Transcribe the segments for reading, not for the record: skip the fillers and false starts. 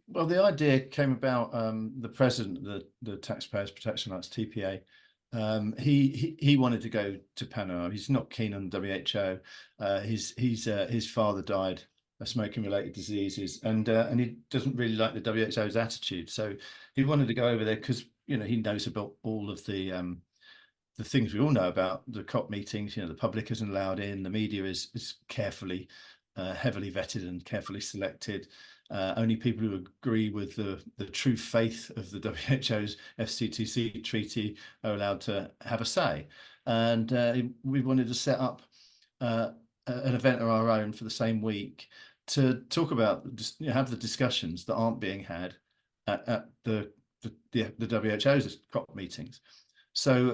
Well, the idea came about. The president of the Taxpayers Protection Alliance, TPA, he wanted to go to Panama. He's not keen on WHO. His father died of smoking-related diseases, and he doesn't really like the WHO's attitude. So he wanted to go over there because he knows about all of the things we all know about the COP meetings. The public isn't allowed in. The media is carefully, heavily vetted and carefully selected. Only people who agree with the true faith of the WHO's FCTC treaty are allowed to have a say. And we wanted to set up an event of our own for the same week to talk about, have the discussions that aren't being had at the WHO's COP meetings. So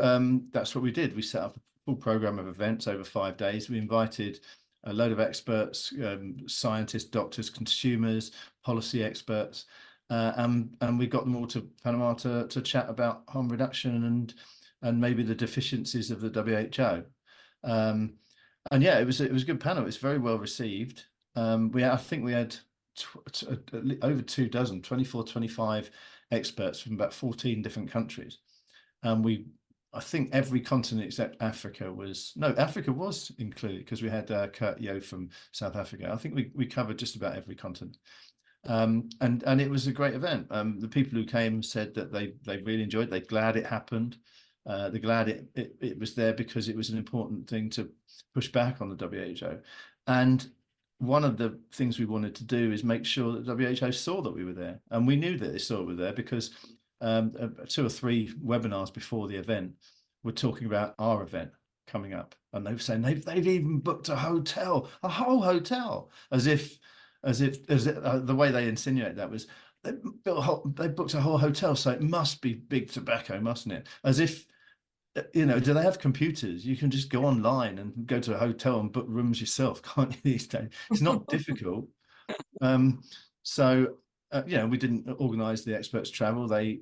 that's what we did. We set up a full program of events over 5 days. We invited a load of experts, scientists, doctors, consumers, policy experts, and we got them all to Panama to chat about harm reduction and maybe the deficiencies of the WHO. And yeah, it was a good panel. It's very well received. I think we had over 24, 25 experts from about 14 different countries. And I think every continent except Africa was included, because we had Kurt Yo from South Africa. I think we covered just about every continent. And it was a great event. The people who came said that they really enjoyed it. They're glad it happened. They're glad it was there because it was an important thing to push back on the WHO. And one of the things we wanted to do is make sure that WHO saw that we were there. And we knew that they saw we were there because 2 or 3 webinars before the event were talking about our event coming up, and they were saying they've even booked a whole hotel, as if the way they insinuate that was they booked a whole hotel, so it must be big tobacco, mustn't it? As if, do they have computers? You can just go online and go to a hotel and book rooms yourself, can't you, these days? It's not difficult. So we didn't organise the experts' travel. They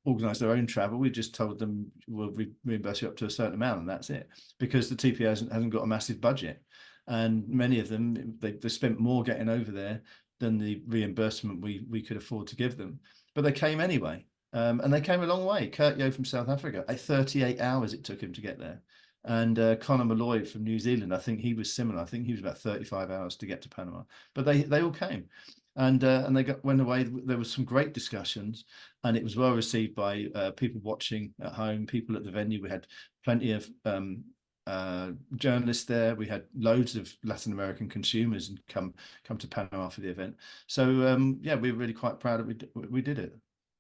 organised their own travel. We just told them we'll reimburse you up to a certain amount, and that's it. Because the TPA hasn't got a massive budget, and many of them they spent more getting over there than the reimbursement we could afford to give them. But they came anyway, and they came a long way. Kurt Yo from South Africa, 38 hours it took him to get there. And Conor Malloy from New Zealand, I think he was similar. I think he was about 35 hours to get to Panama. But they all came. And they went away. There was some great discussions, and it was well received by people watching at home, people at the venue. We had plenty of journalists there. We had loads of Latin American consumers come to Panama for the event. So yeah, we were really quite proud that we did it.